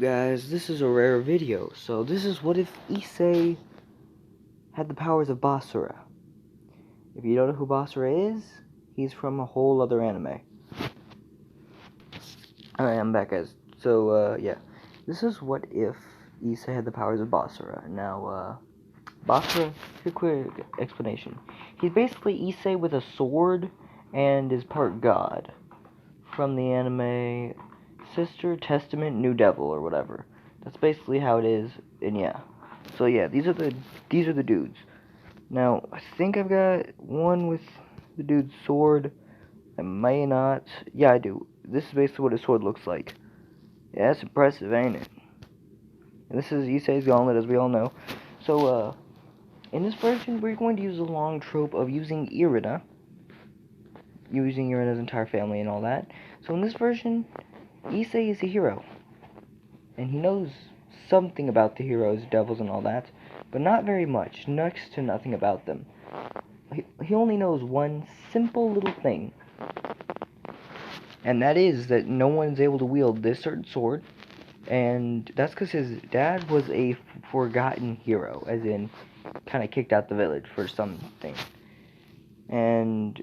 Guys, this is a rare video. So this is what if Issei had the powers of Basara. If you don't know who Basara is, he's from a whole other anime. Alright, I'm back, guys. So, yeah. This is what if Issei had the powers of Basara. Now, Basara, a quick explanation. He's basically Issei with a sword and is part god. From the anime Sister Testament New Devil or whatever. That's basically how it is, and yeah. So yeah, these are the dudes. Now, I think I've got one with the dude's sword. I may not. Yeah, I do. This is basically what his sword looks like. Yeah, that's impressive, ain't it? And this is Issei's gauntlet, as we all know. So, in this version, we're going to use a long trope of using Irina's entire family and all that. So in this version, Issei is a hero. And he knows something about the heroes, devils, and all that, but not very much, next to nothing about them. He only knows one simple little thing, and that is that no one's able to wield this certain sword, and that's because his dad was a forgotten hero, as in, kind of kicked out the village for something. And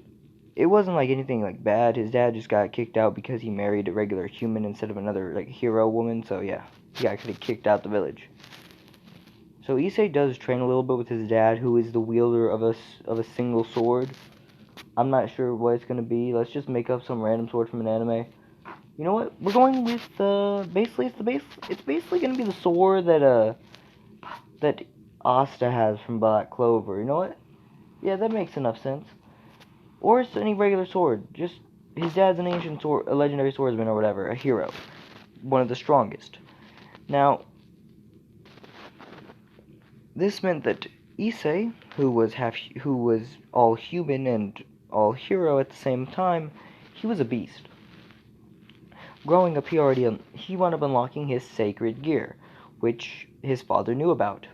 it wasn't like anything like bad. His dad just got kicked out because he married a regular human instead of another like hero woman, so yeah. He actually kicked out the village. So Issei does train a little bit with his dad, who is the wielder of a single sword. I'm not sure what it's gonna be. Let's just make up some random sword from an anime. You know what? We're going with basically it's basically gonna be the sword that Asta has from Black Clover. You know what? Yeah, that makes enough sense. Or it's any regular sword. Just his dad's an ancient sword, a legendary swordsman or whatever, a hero, one of the strongest. Now, this meant that Issei, who was all human and all hero at the same time, he was a beast. Growing up, he wound up unlocking his sacred gear, which his father knew about.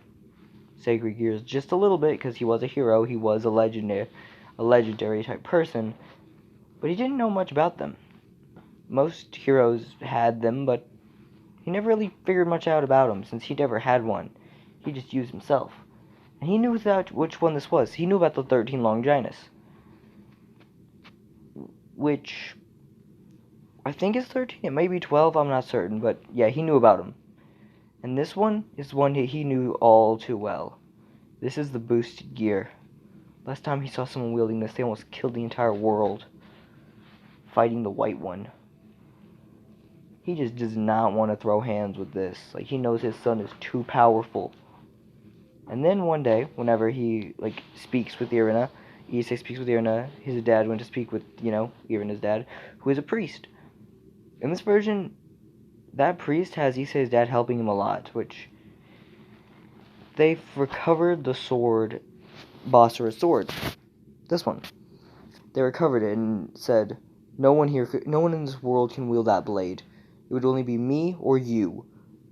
Sacred gears just a little bit because he was a hero, he was a legendary type person, but he didn't know much about them. Most heroes had them, but he never really figured much out about them since he never had one. He just used himself. And he knew which one this was. He knew about the 13 Longinus, which I think is 13. It may be 12, I'm not certain, but yeah, he knew about them. And this one is one he knew all too well. This is the boosted gear. Last time he saw someone wielding this, they almost killed the entire world, fighting the white one. He just does not want to throw hands with this. Like, he knows his son is too powerful. And then one day, whenever he, like, speaks with Irina, Issei speaks with Irina, his dad went to speak with, Irina's dad, who is a priest. In this version, that priest has Issei's dad helping him a lot, which they've recovered the sword, Basara's sword. This one. They recovered it and said, no one in this world can wield that blade. It would only be me or you.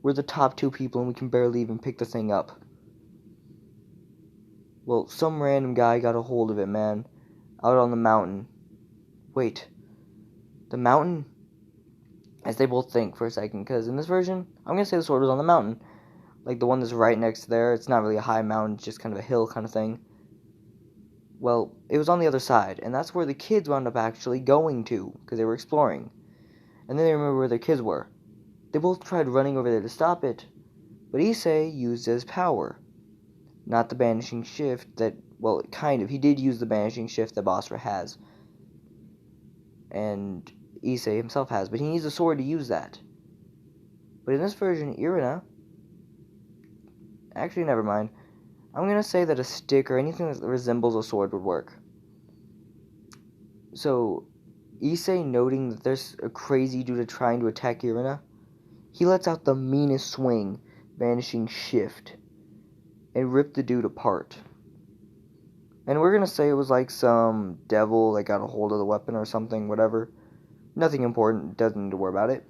We're the top 2 people and we can barely even pick the thing up. Well, some random guy got a hold of it, man. Out on the mountain. Wait. The mountain? As they both think for a second, because in this version, I'm going to say the sword was on the mountain. Like the one that's right next to there. It's not really a high mountain, it's just kind of a hill kind of thing. Well, it was on the other side, and that's where the kids wound up actually going to, because they were exploring. And then they remember where their kids were. They both tried running over there to stop it, but Issei used his power. Not the banishing shift that, well, kind of. He did use the banishing shift that Basara has. And Issei himself has, but he needs a sword to use that. But in this version, Irina... Actually, never mind. I'm going to say that a stick or anything that resembles a sword would work. So, Issei, noting that there's a crazy dude trying to attack Irina, he lets out the meanest swing, banishing shift, and rip the dude apart. And we're gonna say it was like some devil that got a hold of the weapon or something, whatever. Nothing important, doesn't need to worry about it.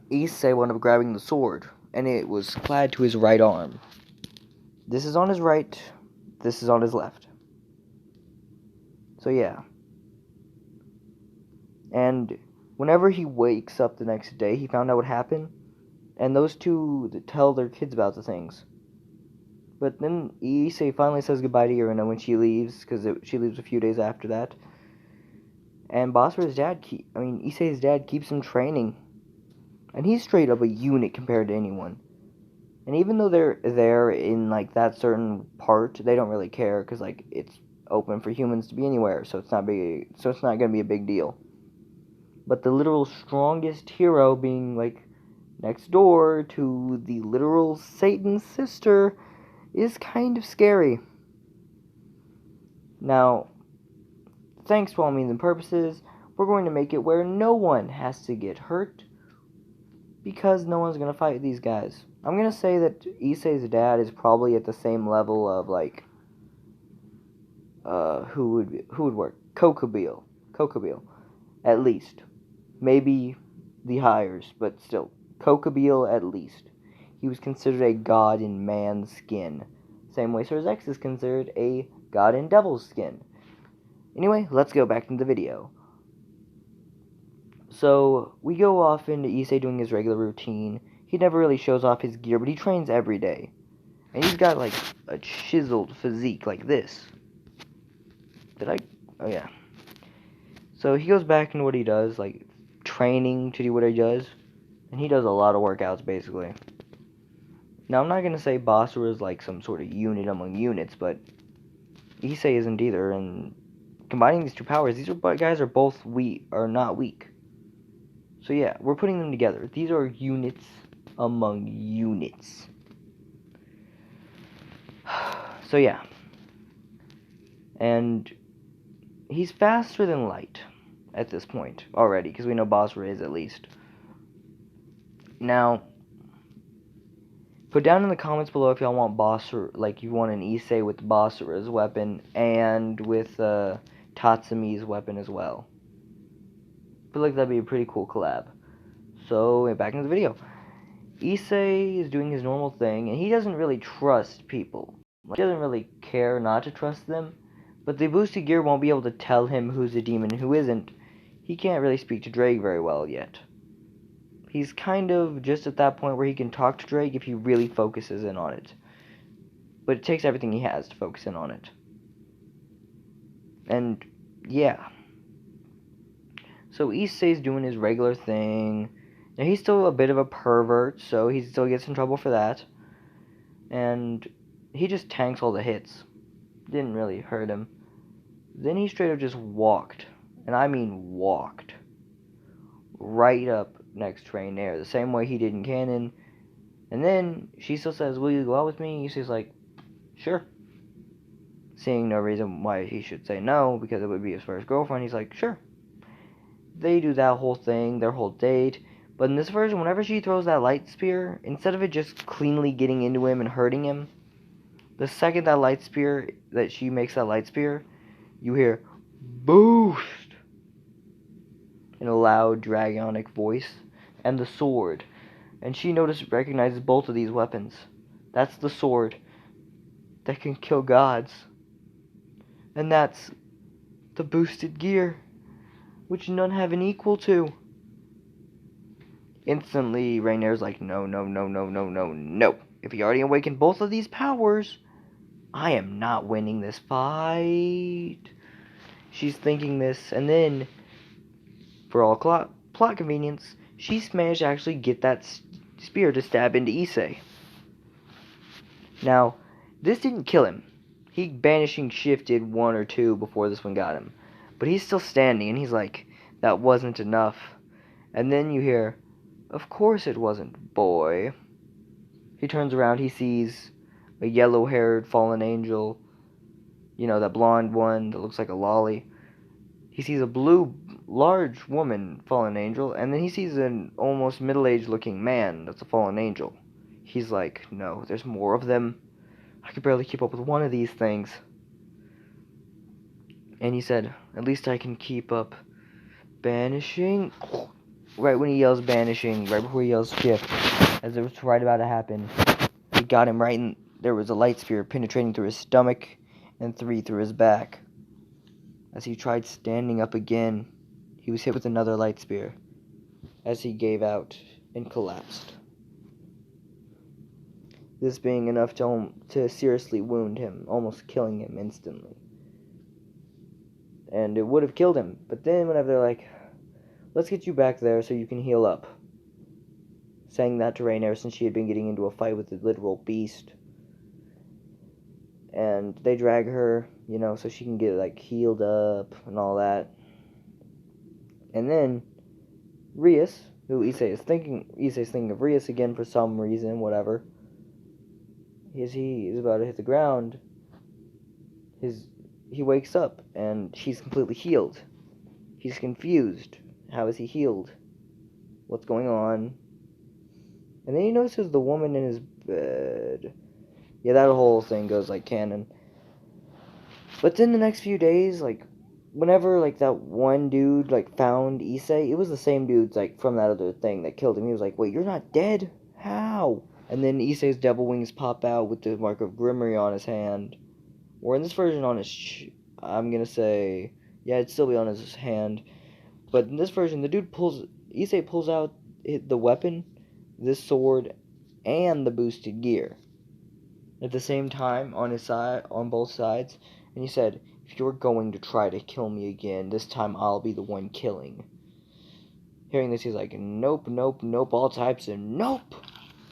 Issei wound up grabbing the sword, and it was clad to his right arm. This is on his right, this is on his left. So yeah. And whenever he wakes up the next day, he found out what happened. and those two tell their kids about the things. But then Issei finally says goodbye to Irina when she leaves, because she leaves a few days after that. And Basara's dad, Issei's dad keeps him training. And he's straight up a unit compared to anyone. And even though they're there in, like, that certain part, they don't really care, because, like, it's open for humans to be anywhere, so it's not going to be a big deal. But the literal strongest hero being, like, next door to the literal Satan's sister is kind of scary. Now, thanks to all means and purposes, we're going to make it where no one has to get hurt, because no one's going to fight these guys. I'm going to say that Issei's dad is probably at the same level of, like, who would work? Kokobeel, at least. Maybe the hires, but still. Kokobeel at least. He was considered a god in man's skin. Same way Sir Zex is considered a god in devil's skin. Anyway, let's go back into the video. So, we go off into Issei doing his regular routine. He never really shows off his gear, but he trains every day. And he's got, like, a chiseled physique like this. Oh, yeah. So, he goes back into what he does, like, training to do what he does. And he does a lot of workouts, basically. Now, I'm not going to say Basara is, like, some sort of unit among units, but Issei isn't either. And combining these two powers, these guys are both not weak. So yeah, we're putting them together. These are units among units. So yeah. And he's faster than light at this point already, because we know Basara is at least. Now, put down in the comments below if y'all want Basara, like you want an Issei with Basara's weapon and with Tatsumi's weapon as well. I feel like that'd be a pretty cool collab. So, back into the video. Issei is doing his normal thing, and he doesn't really trust people. Like, he doesn't really care not to trust them, but the boosted gear won't be able to tell him who's a demon and who isn't. He can't really speak to Drake very well yet. He's kind of just at that point where he can talk to Drake if he really focuses in on it. But it takes everything he has to focus in on it. And, yeah. So Issei's doing his regular thing. Now, he's still a bit of a pervert, so he still gets in trouble for that. And he just tanks all the hits. Didn't really hurt him. Then he straight up just walked. And I mean walked. Right up next to Rainier, the same way he did in Canon. And then she still says, "Will you go out with me?" Issei's like, "Sure." Seeing no reason why he should say no, because it would be his first girlfriend, he's like, "Sure." They do that whole thing, their whole date. But in this version, whenever she throws that light spear, instead of it just cleanly getting into him and hurting him, the second that she makes that light spear, you hear boost in a loud dragonic voice, and the sword. And she recognizes both of these weapons. That's the sword that can kill gods. And that's the boosted gear, which none have an equal to. Instantly, Rainier's like, no. If he already awakened both of these powers, I am not winning this fight. She's thinking this, and then, for all plot convenience, she's managed to actually get that spear to stab into Issei. Now, this didn't kill him. He banishing shifted 1 or 2 before this one got him. But he's still standing, and he's like, that wasn't enough. And then you hear, "Of course it wasn't, boy." He turns around, he sees a yellow-haired fallen angel. You know, that blonde one that looks like a lolly. He sees a blue, large woman, fallen angel, and then he sees an almost middle-aged looking man that's a fallen angel. He's like, no, there's more of them. I could barely keep up with one of these things. And he said, at least I can keep up. Banishing. Right when he yells banishing, right before he yells shift, as it was right about to happen, it got him right in. There was a light spear penetrating through his stomach and 3 through his back. As he tried standing up again, he was hit with another light spear as he gave out and collapsed. this being enough to seriously wound him, almost killing him instantly. And it would have killed him, but then whenever they're like, let's get you back there so you can heal up, saying that to Rhaenyra since she had been getting into a fight with the literal beast. And they drag her, so she can get, like, healed up and all that. And then Rhys, who Issei's thinking of Rhys again for some reason, whatever. As he is about to hit the ground, he wakes up and she's completely healed. He's confused. How is he healed? What's going on? And then he notices the woman in his bed. Yeah, that whole thing goes like canon. But then the next few days, like, whenever, like, that one dude, like, found Issei, it was the same dude, like, from that other thing that killed him. He was like, wait, you're not dead? How? And then Issei's devil wings pop out with the mark of Grimory on his hand. Or in this version on his, I'm gonna say, yeah, it'd still be on his hand. But in this version, Issei pulls out the weapon, this sword, and the boosted gear at the same time on both sides. And he said, if you're going to try to kill me again, this time I'll be the one killing. Hearing this, he's like, nope, nope, nope, all types, and nope.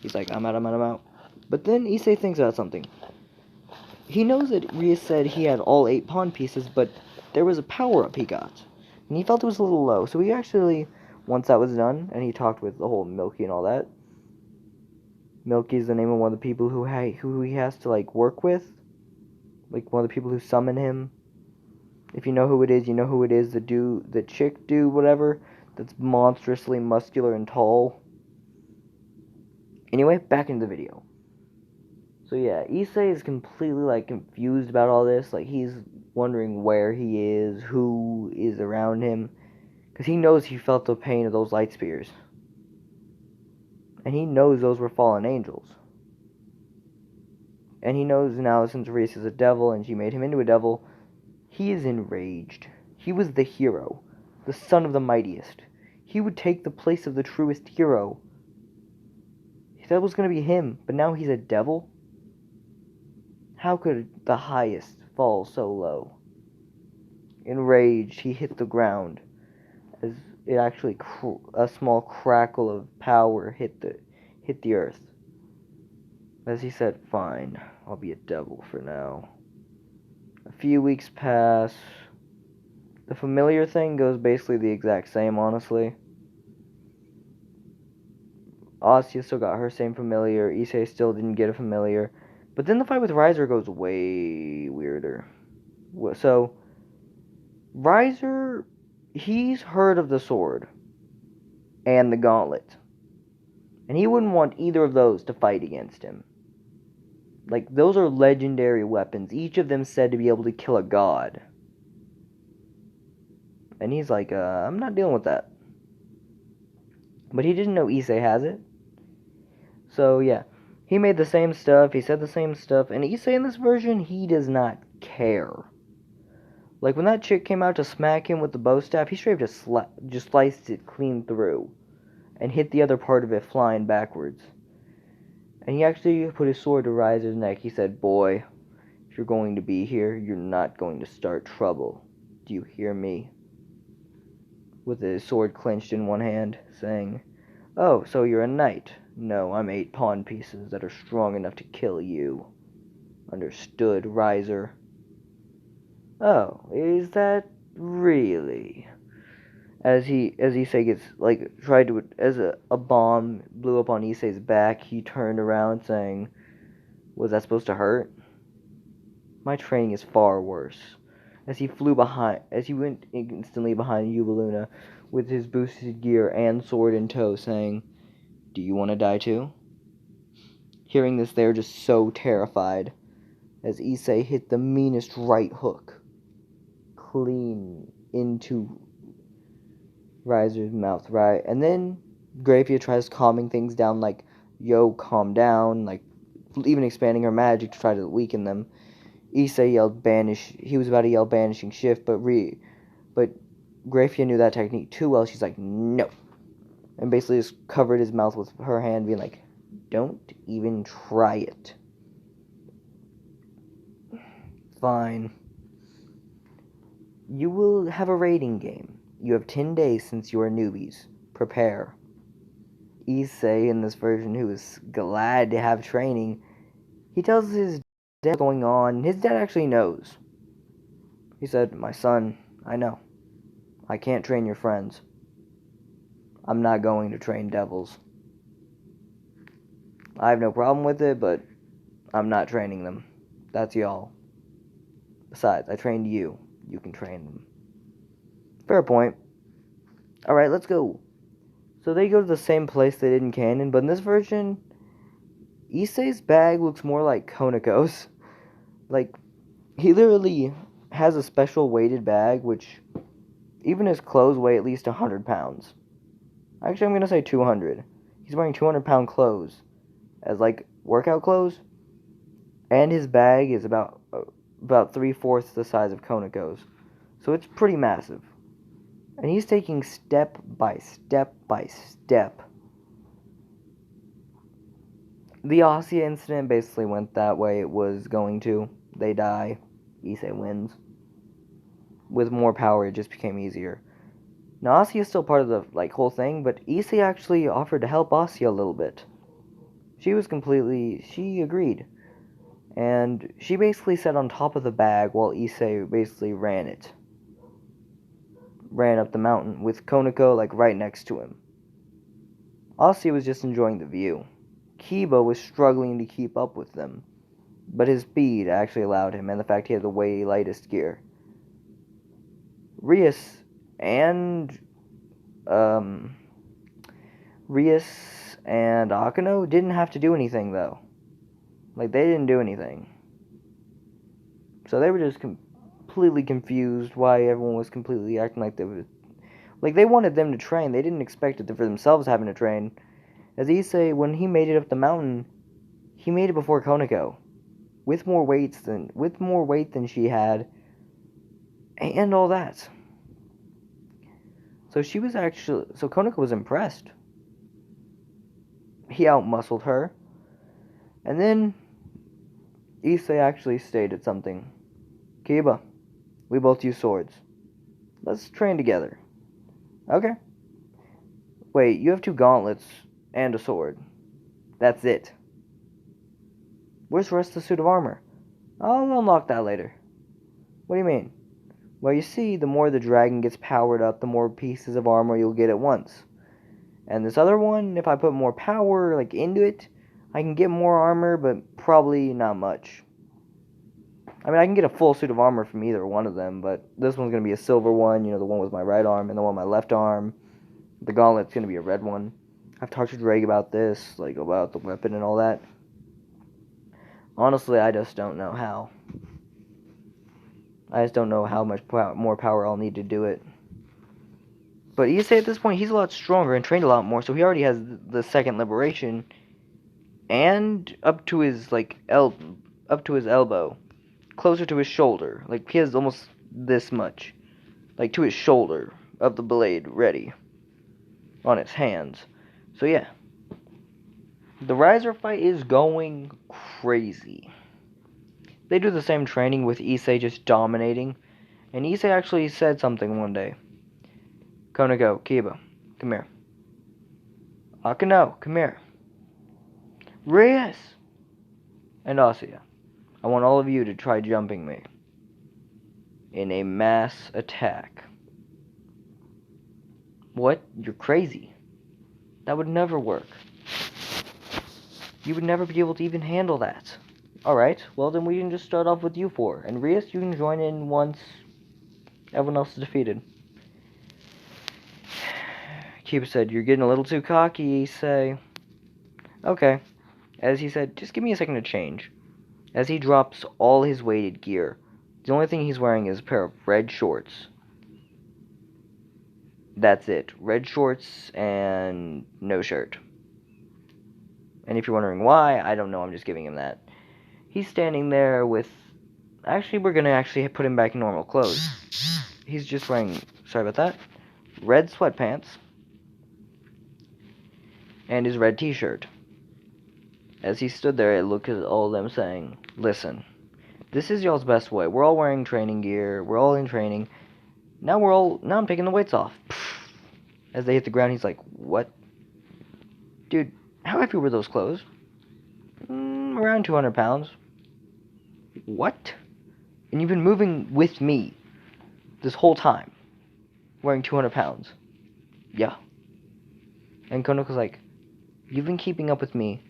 He's like, I'm out. But then Issei thinks about something. He knows that Rhys said he had all 8 pawn pieces, but there was a power-up he got. And he felt it was a little low. So he actually, once that was done, and he talked with the whole Milky and all that. Milky is the name of one of the people who he has to, like, work with. Like, one of the people who summon him. If you know who it is, you know who it is. The chick dude, whatever. That's monstrously muscular and tall. Anyway, back into the video. So yeah, Issei is completely, like, confused about all this. Like, he's wondering where he is, who is around him. Because he knows he felt the pain of those light spears. And he knows those were fallen angels. And he knows now, since Rhys is a devil and she made him into a devil, he is enraged. He was the hero, the son of the mightiest. He would take the place of the truest hero. That was going to be him, but now he's a devil? How could the highest fall so low? Enraged, he hit the ground, as it actually a small crackle of power hit the earth. As he said, fine, I'll be a devil for now. A few weeks pass. The familiar thing goes basically the exact same, honestly. Asya still got her same familiar. Issei still didn't get a familiar. But then the fight with Riser goes way weirder. So, Riser, he's heard of the sword and the gauntlet. And he wouldn't want either of those to fight against him. Like, those are legendary weapons, each of them said to be able to kill a god. And he's like, I'm not dealing with that. But he didn't know Issei has it. So, yeah. He made the same stuff, he said the same stuff, and Issei in this version, he does not care. Like, when that chick came out to smack him with the bow staff, he straight up just sliced it clean through. And hit the other part of it flying backwards. And he actually put his sword to Riser's neck. He said, boy, if you're going to be here, you're not going to start trouble. Do you hear me? With his sword clenched in one hand, saying, oh, so you're a knight. No, I'm 8 pawn pieces that are strong enough to kill you. Understood, Riser. Oh, is that really? As Issei gets, like, tried to, as a bomb blew up on Issei's back, he turned around saying, was that supposed to hurt? My training is far worse. As he went instantly behind Yuvaluna with his boosted gear and sword in tow, saying, do you want to die too? Hearing this, they're just so terrified, as Issei hit the meanest right hook, clean into Riser's mouth, right? And then Grafia tries calming things down, like, yo, calm down, like, even expanding her magic to try to weaken them. Issei yelled banish, he was about to yell banishing shift, but Grafia knew that technique too well. She's like, no. And basically just covered his mouth with her hand, being like, Don't even try it. Fine. You will have a rating game. You have 10 days since you are newbies. Prepare. Issei, in this version, who is glad to have training, he tells his dad what's going on. His dad actually knows. He said, "My son, I know. I can't train your friends. I'm not going to train devils. I have no problem with it, but I'm not training them. That's y'all. Besides, I trained you. You can train them." Fair point. Alright, let's go. So they go to the same place they did in Canon, but in this version, Issei's bag looks more like Konako's. Like, he literally has a special weighted bag, which even his clothes weigh at least 100 pounds. Actually, I'm going to say 200. He's wearing 200-pound clothes as, like, workout clothes. And his bag is about 3/4 the size of Konako's. So it's pretty massive. And he's taking step by step by step. The Asya incident basically went that way it was going to. They die. Issei wins. With more power, it just became easier. Now, Asya is still part of the whole thing, but Issei actually offered to help Asya a little bit. She agreed. And she basically sat on top of the bag while Issei basically ran it. Ran up the mountain with Konako right next to him. Asya was just enjoying the view. Kiba was struggling to keep up with them, but his speed actually allowed him, and the fact he had the way lightest gear. Rias and Akano didn't have to do anything, though. They didn't do anything. So they were just completely confused why everyone was completely acting like they were... they wanted them to train. They didn't expect it for themselves having to train. As Issei, when he made it up the mountain, he made it before Konako. With more weight than she had. And all that. So Konako was impressed. He outmuscled her. And then Issei actually stated something. "Kiba, we both use swords. Let's train together." "Okay." "Wait, you have 2 gauntlets and a sword. That's it." "Where's the rest of the suit of armor?" "I'll unlock that later." "What do you mean?" "Well, you see, the more the dragon gets powered up, the more pieces of armor you'll get at once. And this other one, if I put more power into it, I can get more armor, but probably not much. I mean, I can get a full suit of armor from either one of them, but this one's going to be a silver one, the one with my right arm, and the one with my left arm. The gauntlet's going to be a red one. I've talked to Drake about this, about the weapon and all that. Honestly, I just don't know how. I just don't know how much more power I'll need to do it. But Issei at this point, he's a lot stronger and trained a lot more, so he already has the second liberation, and up to his elbow, closer to his shoulder. He has almost this much, to his shoulder of the blade ready on his hands. So yeah, the Riser fight is going crazy. They do the same training with Issei just dominating, and Issei actually said something one day. "Konako, Kiba, come here. Akano, come here. Reyes and Asya, I want all of you to try jumping me in a mass attack." "What? You're crazy. That would never work. You would never be able to even handle that." "Alright, well then we can just start off with you 4. And Reyes, you can join in once everyone else is defeated." Kiba said, "You're getting a little too cocky, Issei." "Okay." As he said, "Just give me a second to change." As he drops all his weighted gear, the only thing he's wearing is a pair of red shorts. That's it. Red shorts and no shirt. And if you're wondering why, I don't know, I'm just giving him that. He's standing there with... Actually, we're going to put him back in normal clothes. He's just wearing, sorry about that, red sweatpants and his red t-shirt. As he stood there, I looked at all of them saying, listen, this is y'all's best way. We're all wearing training gear. We're all in training. Now I'm taking the weights off. As they hit the ground, he's like, what? Dude, how heavy were those clothes? Around 200 pounds. What? And you've been moving with me this whole time, wearing 200 pounds. Yeah. And Konoko's like, you've been keeping up with me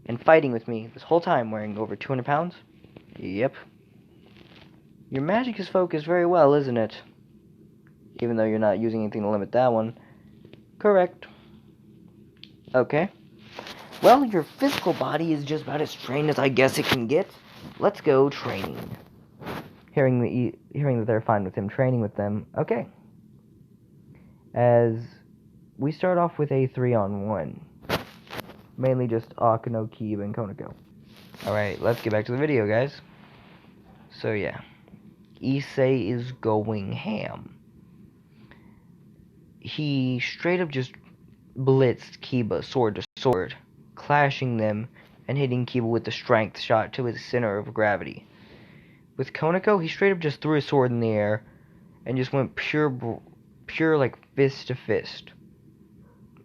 and fighting with me this whole time wearing over 200 pounds? Yep. Your magic is focused very well, isn't it? Even though you're not using anything to limit that one. Correct. Okay. Well, your physical body is just about as trained as I guess it can get. Let's go training. Hearing that they're fine with him training with them. Okay. As we start off with a 3-on-1. Mainly just Akeno, Kiba, and Konoko. Alright, let's get back to the video, guys. So, yeah. Issei is going ham. He straight up just blitzed Kiba sword to sword, clashing them and hitting Kiba with the strength shot to his center of gravity. With Konoko, he straight up just threw his sword in the air and just went pure like fist to fist.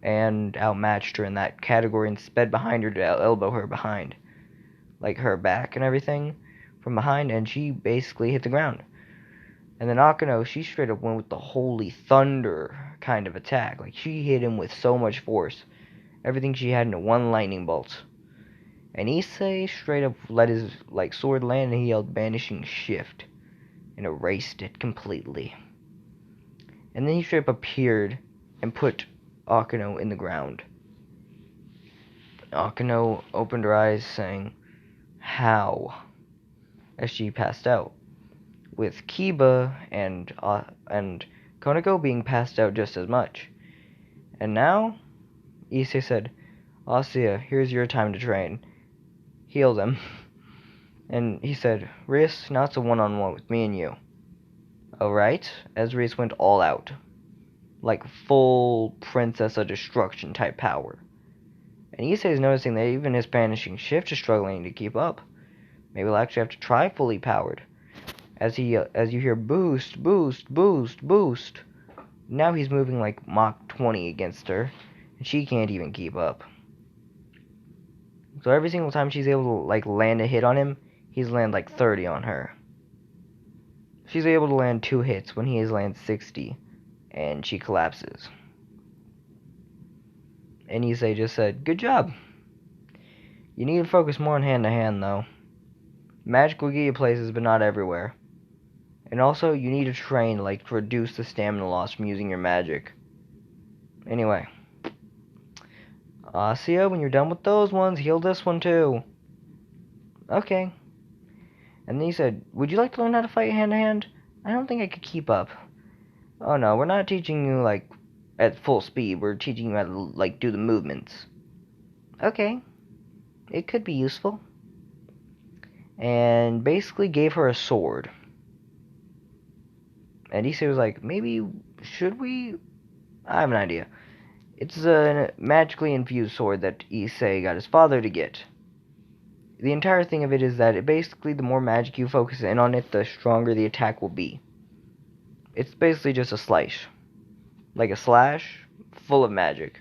And outmatched her in that category and sped behind her to elbow her behind. Like her back and everything from behind, and she basically hit the ground. And then Akeno, she straight up went with the holy thunder kind of attack. Like, she hit him with so much force. Everything she had into one lightning bolt. And Issei straight up let his sword land, and he yelled banishing shift and erased it completely. And then he straight up appeared and put Akeno in the ground. Akeno opened her eyes saying, how? As she passed out. With Kiba and Konoko being passed out just as much. And now, Issei said, Asuya, here's your time to train. Heal them. And he said, Rias, now it's a one-on-one with me and you. Alright, as Rias went all out. Like full Princess of Destruction type power. And Issei is noticing that even his banishing shift is struggling to keep up. Maybe we'll actually have to try fully powered. As you hear boost, boost, boost, boost. Now he's moving like Mach 20 against her, and she can't even keep up. So every single time she's able to land a hit on him, he's land like 30 on her. She's able to land 2 hits when he lands 60, and she collapses. And Issei just said, good job. You need to focus more on hand-to-hand, though. Magic will get you places, but not everywhere. And also, you need to train, to reduce the stamina loss from using your magic. Anyway. Asuya, when you're done with those ones, heal this one too. Okay. And then he said, would you like to learn how to fight hand-to-hand? I don't think I could keep up. Oh no, we're not teaching you, at full speed. We're teaching you how to, do the movements. Okay. It could be useful. And basically gave her a sword. And Issei was like, maybe, should we? I have an idea. It's a magically infused sword that Issei got his father to get. The entire thing of it is that basically the more magic you focus in on it, the stronger the attack will be. It's basically just a slice. Like a slash, full of magic.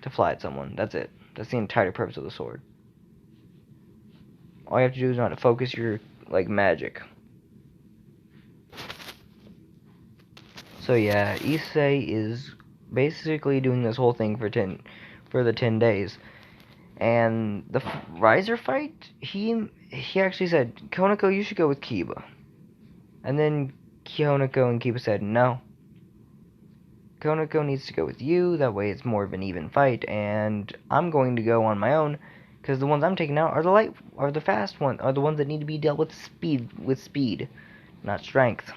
To fly at someone. That's it. That's the entire purpose of the sword. All you have to do is not to focus your, magic. So yeah, Issei is basically doing this whole thing for the 10 days. And the Riser fight, he actually said, Konoko, you should go with Kiba. And then Konoko and Kiba said, no. Konoko needs to go with you, that way it's more of an even fight, and I'm going to go on my own, because the ones I'm taking out are the fast ones, are the ones that need to be dealt with speed, not strength.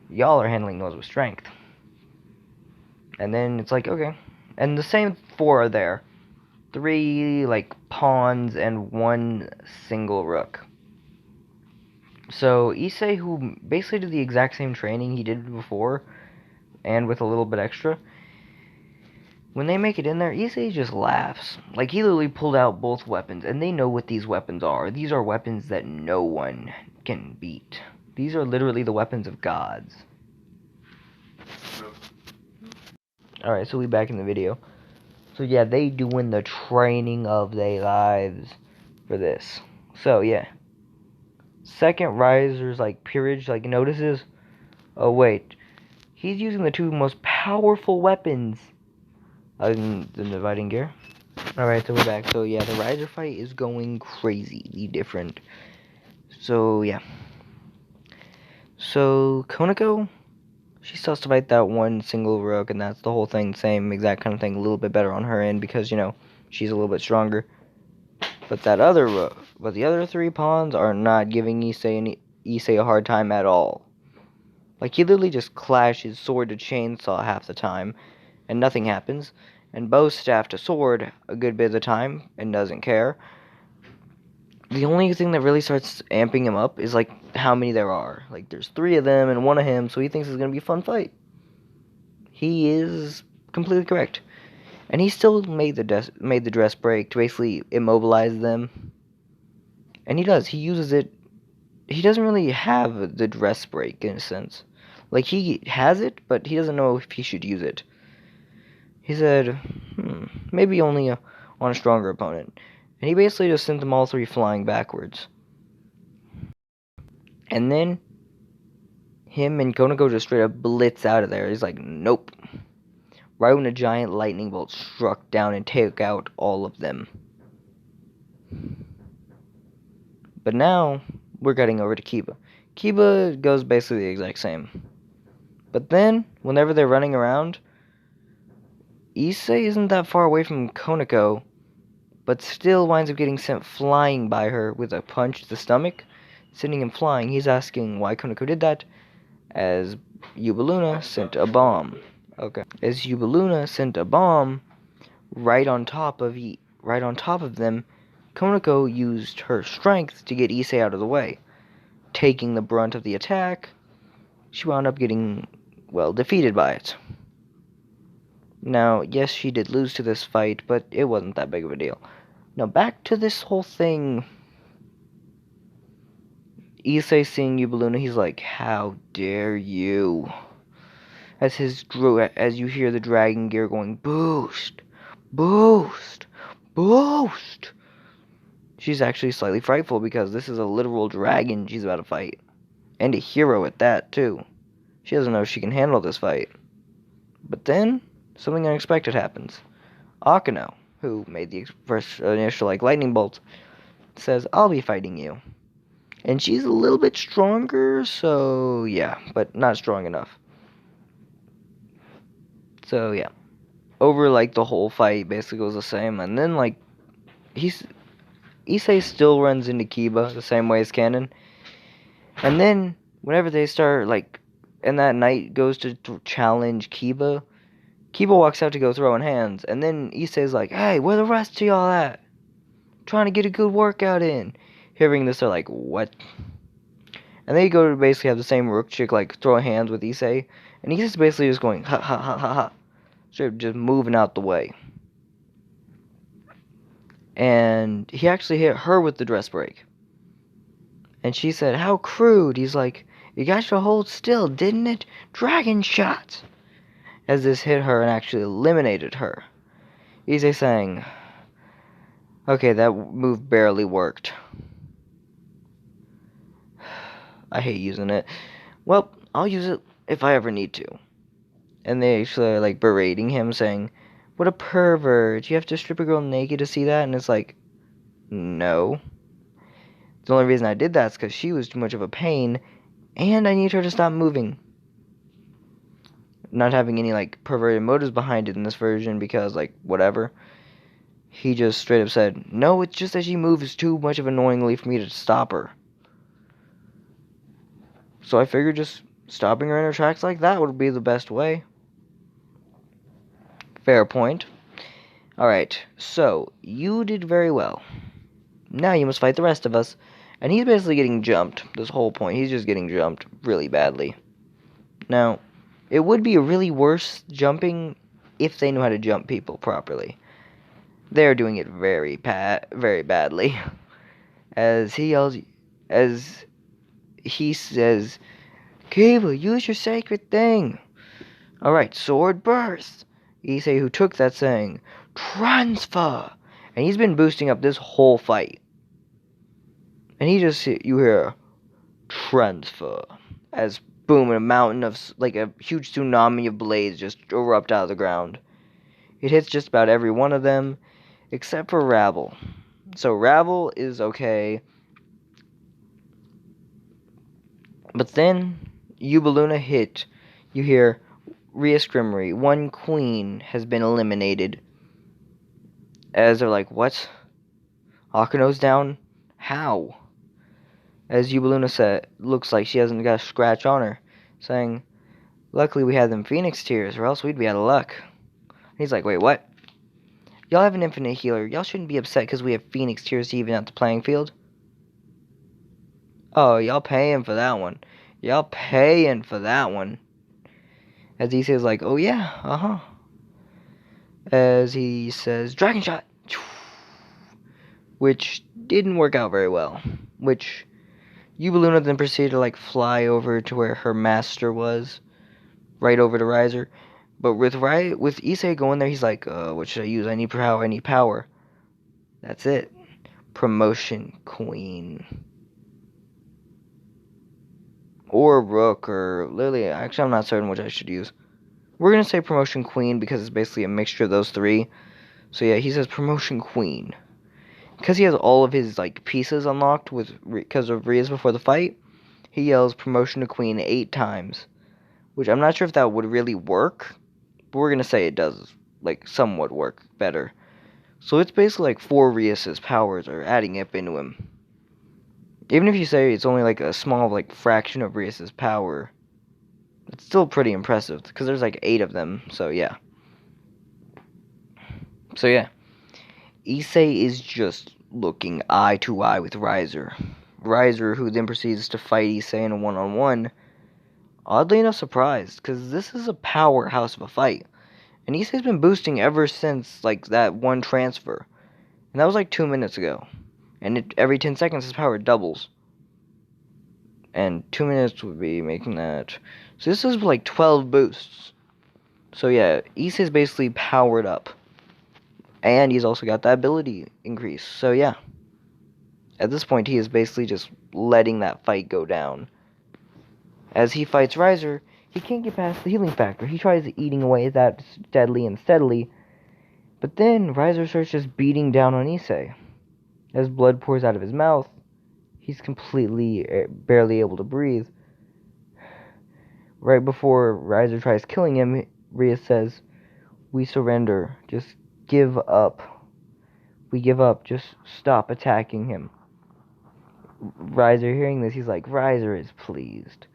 Y'all are handling those with strength. And then it's like, okay. And the same 4 are there. 3, pawns and 1 single rook. So, Issei, who basically did the exact same training he did before, and with a little bit extra, When they make it in there, Issei just laughs. Like, he literally pulled out both weapons, and they know what these weapons are. These are weapons that no one can beat. These are literally the weapons of gods. Alright, so we back in the video. So yeah, they doing the training of their lives for this. So yeah. Second riser's like peerage like notices. Oh wait. He's using the two most powerful weapons in the dividing gear. Alright, so we're back. So yeah, the riser fight is going crazily different. So yeah. So Konako, she still has to fight that one single rook, and that's the whole thing, same exact kind of thing, a little bit better on her end because, you know, she's a little bit stronger. But that other rook, but the other three pawns are not giving Issei a hard time at all. Like, he literally just clashes sword to chainsaw half the time, and nothing happens, and bow staff to sword a good bit of the time, and doesn't care. The only thing that really starts amping him up is, like, how many there are. Like, there's 3 of them and 1 of him, so he thinks it's going to be a fun fight. He is completely correct. And he still made the dress break to basically immobilize them. And he does. He uses it. He doesn't really have the dress break, in a sense. Like, he has it, but he doesn't know if he should use it. He said, maybe only on a stronger opponent. And he basically just sent them all 3 flying backwards. And then, him and Konako just straight up blitz out of there. He's like, nope. Right when a giant lightning bolt struck down and took out all of them. But now, we're getting over to Kiba. Kiba goes basically the exact same. But then, whenever they're running around, Issei isn't that far away from Konako, but still winds up getting sent flying by her with a punch to the stomach, sending him flying. He's asking why Konako did that, as Yubaluna sent a bomb. Okay. As Yubaluna sent a bomb right on top of them, Konako used her strength to get Issei out of the way. Taking the brunt of the attack, she wound up getting, well, defeated by it. Now, yes, she did lose to this fight, but it wasn't that big of a deal. Now, back to this whole thing. Issei seeing Yubaluna, he's like, how dare you? As you hear the dragon gear going, boost, boost, boost. She's actually slightly frightful because this is a literal dragon she's about to fight. And a hero at that, too. She doesn't know if she can handle this fight. But then, something unexpected happens. Akano, who made the first initial lightning bolt, says, I'll be fighting you. And she's a little bit stronger, so yeah, but not strong enough. So yeah. Over the whole fight basically was the same, and then Issei still runs into Kiba the same way as Canon. And then whenever they start and that knight goes to challenge Kiba walks out to go throwing hands, and then Issei's like, hey, where the rest of y'all at? Trying to get a good workout in. Hearing this, they're like, what? And they go to basically have the same rook chick throwing hands with Issei, and he's basically just going, ha ha ha ha ha. Straight just moving out the way. And he actually hit her with the dress break. And she said, how crude. He's like, you got to hold still, didn't it? Dragon shot. As this hit her and actually eliminated her. Issei saying, okay, that move barely worked. I hate using it. Well, I'll use it if I ever need to. And they actually are berating him, saying, what a pervert. You have to strip a girl naked to see that? And it's like, no. The only reason I did that is because she was too much of a pain, and I need her to stop moving. Not having any, perverted motives behind it in this version, because, whatever. He just straight up said, no, it's just that she moves too much of annoyingly for me to stop her. So I figured just stopping her in her tracks like that would be the best way. Fair point. Alright, so, you did very well. Now you must fight the rest of us. And he's basically getting jumped, this whole point. He's just getting jumped really badly. Now, it would be really worse jumping if they know how to jump people properly. They're doing it very badly. As he yells, as he says, Kiba, use your sacred thing. Alright, sword burst. Issei, who took that, saying, transfer. And he's been boosting up this whole fight. And you hear, transfer. As boom, a mountain of, like a huge tsunami of blades just erupt out of the ground. It hits just about every one of them, except for Rabble. So Rabble is okay. But then, Ubaluna hit. You hear, Rhea Scrimmery, one queen has been eliminated. As they're like, what? Akano's down? How? As Ubaluna said, looks like she hasn't got a scratch on her, saying, luckily we had them Phoenix tears, or else we'd be out of luck. He's like, wait, what? Y'all have an infinite healer. Y'all shouldn't be upset because we have Phoenix tears to even out the playing field. Oh, y'all paying for that one. Y'all paying for that one. As he says, like, oh yeah, uh-huh. As he says, Dragon Shot. Which didn't work out very well. Which Ubaluna then proceeded to, like, fly over to where her master was. Right over to Riser. But with Issei going there, he's like, what should I use? I need power. That's it. Promotion Queen. Or Rook, or Lily. Actually, I'm not certain which I should use. We're going to say Promotion Queen because it's basically a mixture of those three. So yeah, he says Promotion Queen. Because he has all of his, like, pieces unlocked because of Rhea's before the fight, he yells Promotion to Queen 8 times. Which I'm not sure if that would really work, but we're going to say it does, like, somewhat work better. So it's basically like 4 Rhea's powers are adding up into him. Even if you say it's only, like, a small, like, fraction of Rhea's power, it's still pretty impressive, because there's, like, 8 of them, so yeah. So yeah. Issei is just looking eye to eye with Riser. Riser, who then proceeds to fight Issei in a one-on-one, oddly enough surprised, because this is a powerhouse of a fight. And Issei's been boosting ever since, like, that one transfer. And that was like 2 minutes ago. And every 10 seconds his power doubles. And 2 minutes would be making that. So this is like 12 boosts. So yeah, Issei's basically powered up. And he's also got that ability increase. So yeah. At this point, he is basically just letting that fight go down. As he fights Riser, he can't get past the healing factor. He tries eating away that steadily. But then, Riser starts just beating down on Issei. As blood pours out of his mouth, he's completely, barely able to breathe. Right before Riser tries killing him, Rhea says, we surrender. Just give up. We give up. Just stop attacking him. Riser, hearing this, he's like, Riser is pleased.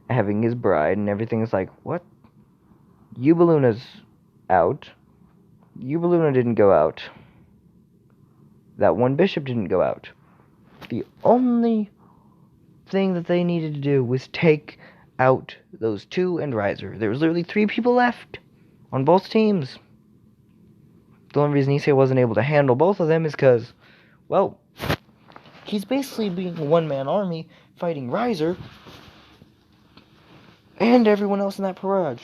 Having his bride and everything is like, what? Ubaluna's out. Ubaluna didn't go out. That one bishop didn't go out. The only thing that they needed to do was take out those 2 and Riser. There was literally 3 people left on both teams. The only reason Issei wasn't able to handle both of them is because, well, he's basically being a one-man army fighting Riser and everyone else in that barrage.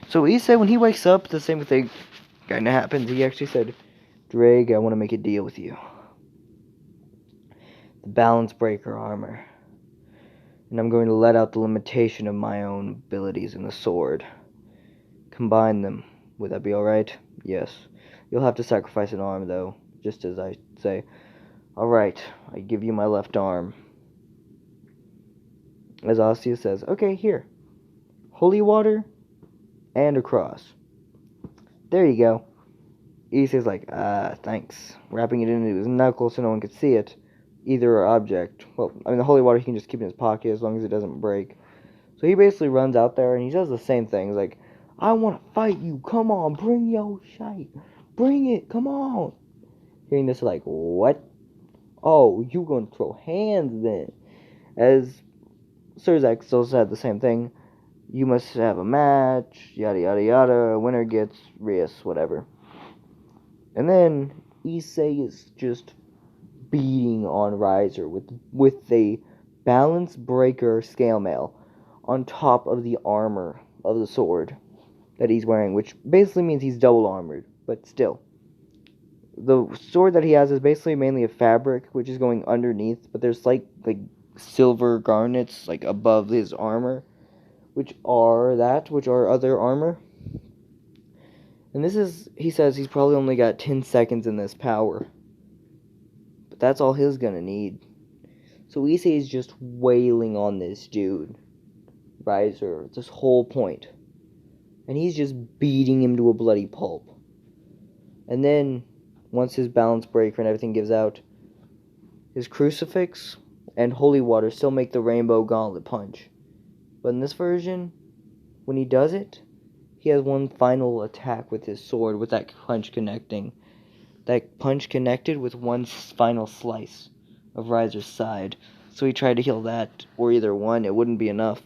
So Issei, when he wakes up, the same thing kind of happens. He actually said, Drake, I want to make a deal with you. The balance breaker armor. And I'm going to let out the limitation of my own abilities in the sword. Combine them. Would that be alright? Yes. You'll have to sacrifice an arm, though. Just as I say. Alright, I give you my left arm. As Asya says, okay, here. Holy water and a cross. There you go. Issei's like, thanks. Wrapping it into his knuckle so no one could see it. Either object. Well, I mean, the holy water he can just keep in his pocket as long as it doesn't break. So he basically runs out there and he does the same thing. He's like, I want to fight you. Come on, bring your shite. Bring it. Come on. Hearing this, like, what? Oh, you gonna throw hands then? As Surzak still said the same thing. You must have a match, yada yada yada. Winner gets Rias, whatever. And then Issei is just beating on Riser with a balance breaker scale mail on top of the armor of the sword that he's wearing, which basically means he's double armored, but still. The sword that he has is basically mainly a fabric, which is going underneath, but there's like silver garnets like above his armor, which are other armor. And this is, he says he's probably only got 10 seconds in this power. But that's all he's gonna need. So Issei is just wailing on this dude, Riser, this whole point. And he's just beating him to a bloody pulp. And then, once his balance breaker and everything gives out, his crucifix and holy water still make the rainbow gauntlet punch. But in this version, when he does it, he has one final attack with his sword with that punch connecting. That punch connected with one final slice of Riser's side. So he tried to heal that, or either one, it wouldn't be enough.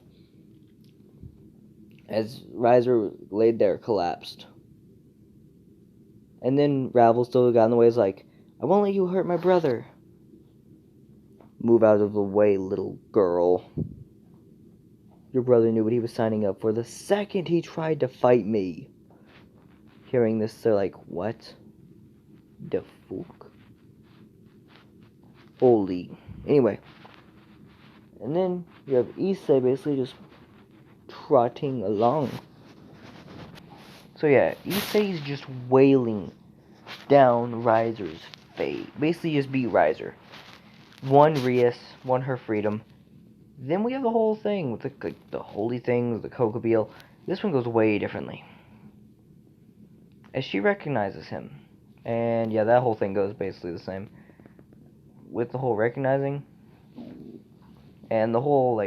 As Riser laid there, collapsed. And then Ravel still got in the way, is like, I won't let you hurt my brother. Move out of the way, little girl. Your brother knew what he was signing up for the second he tried to fight me. Hearing this, they're like, what the fuck? Holy. Anyway. And then you have Issei basically just trotting along. So yeah, Issei's just wailing down Riser's fate. Basically just beat Riser. One Rias, won her freedom. Then we have the whole thing with the holy things, the Kokobeel. This one goes way differently. As she recognizes him. And yeah, that whole thing goes basically the same. With the whole recognizing. And the whole,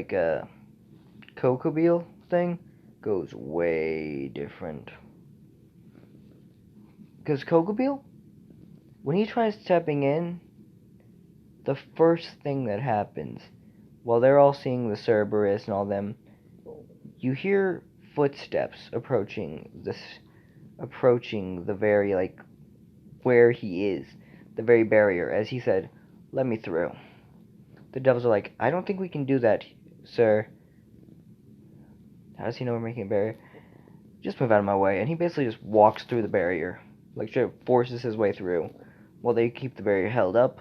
Kokobeel thing goes way different. Because Kokobeel, when he tries stepping in, the first thing that happens, while they're all seeing the Cerberus and all them, you hear footsteps approaching the very, where he is, the very barrier, as he said, let me through. The devils are like, I don't think we can do that, sir. How does he know we're making a barrier? Just move out of my way. And he basically just walks through the barrier. Forces his way through. While they keep the barrier held up.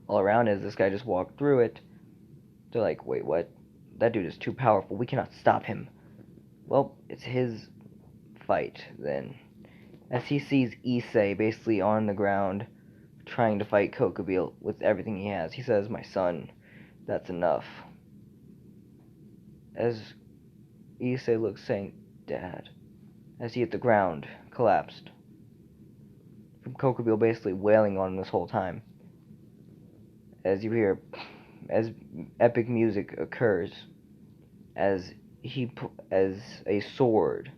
All around as this guy just walked through it. They're like, wait, what? That dude is too powerful. We cannot stop him. Well, it's his fight, then. As he sees Issei basically on the ground, trying to fight Kokobeel with everything he has. He says, my son, that's enough. As Issei looks, saying, Dad, as he hit the ground, collapsed. From Kokobeel basically wailing on him this whole time. As you hear, as epic music occurs, as a sword,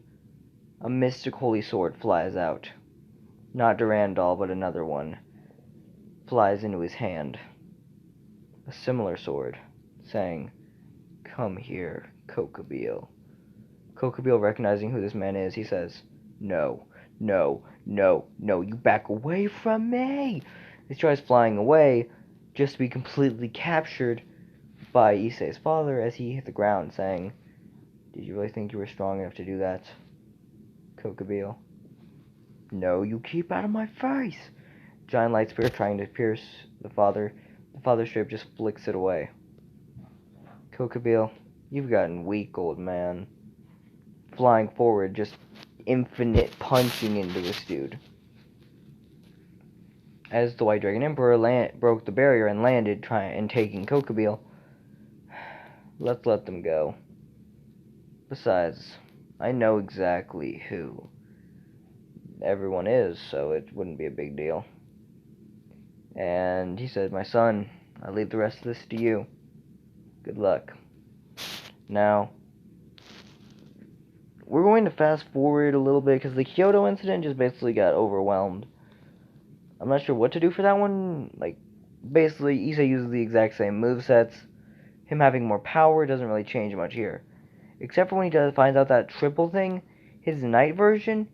a mystic holy sword flies out. Not Durandal, but another one, flies into his hand. A similar sword, saying, come here, Kokobeel. Kokobeel, recognizing who this man is, he says, no, no, no, no, you back away from me! He tries flying away, just to be completely captured by Issei's father as he hit the ground, saying, did you really think you were strong enough to do that, Kokobeel? No, you keep out of my face! Giant light spear trying to pierce the father. The father's strip just flicks it away. Kokobeel, you've gotten weak, old man. Flying forward, just infinite punching into this dude. As the White Dragon Emperor broke the barrier and landed, taking Kokobeel, let's let them go. Besides, I know exactly who everyone is, so it wouldn't be a big deal. And he said, my son, I leave the rest of this to you. Good luck. Now, we're going to fast forward a little bit because the Kyoto incident just basically got overwhelmed. I'm not sure what to do for that one. Basically, Issei uses the exact same movesets. Him having more power doesn't really change much here. Except for when he finds out that triple thing, his knight version,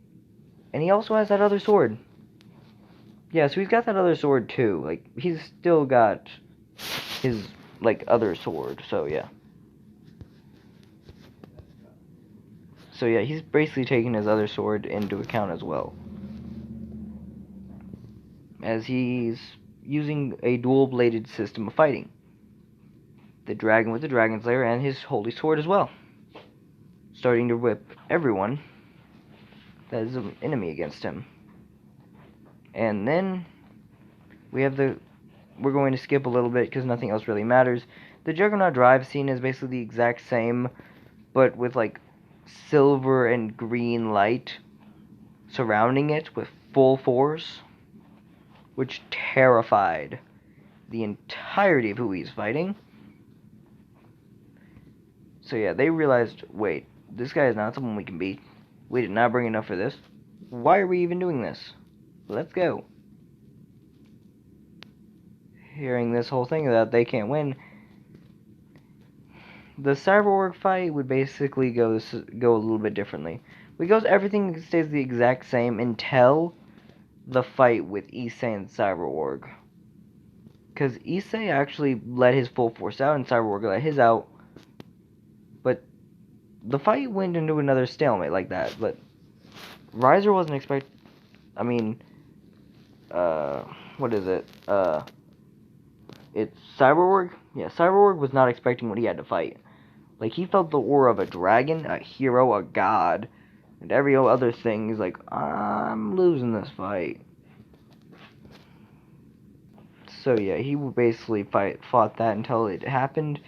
and he also has that other sword. Yeah, so he's got that other sword too. Like, he's still got his, like, other sword, so yeah. So yeah, he's basically taking his other sword into account as well. As he's using a dual-bladed system of fighting. The dragon with the dragon slayer and his holy sword as well. Starting to whip everyone that is an enemy against him. And then we have we're going to skip a little bit because nothing else really matters. The Juggernaut drive scene is basically the exact same, but with like silver and green light surrounding it with full force, which terrified the entirety of who he's fighting. So yeah, they realized, wait, this guy is not someone we can beat. We did not bring enough for this. Why are we even doing this? Let's go. Hearing this whole thing that they can't win, the Cyberorg fight would basically go a little bit differently. Everything stays the exact same until the fight with Issei and Cyberorg. Because Issei actually let his full force out and Cyberorg let his out. But the fight went into another stalemate like that. But Riser wasn't what is it? It's Cyberorg? Yeah, Cyberorg was not expecting what he had to fight. Like, he felt the aura of a dragon, a hero, a god, and every other thing. He's like, I'm losing this fight. So yeah, he basically fought that until it happened,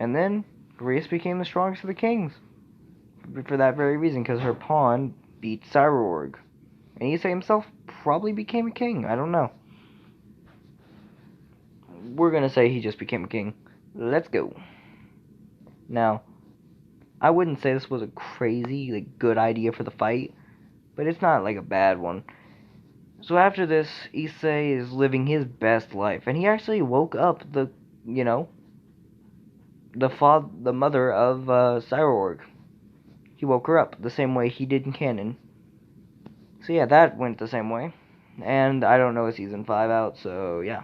and then Grace became the strongest of the kings. For that very reason, because her pawn beat Cyberorg. And Issei himself probably became a king, I don't know. We're gonna say he just became a king. Let's go. Now, I wouldn't say this was a crazy, like, good idea for the fight, but it's not, like, a bad one. So after this, Issei is living his best life, and he actually woke up the mother of Cyberorg. He woke her up the same way he did in canon. So yeah, that went the same way. And I don't know a season 5 out, so yeah.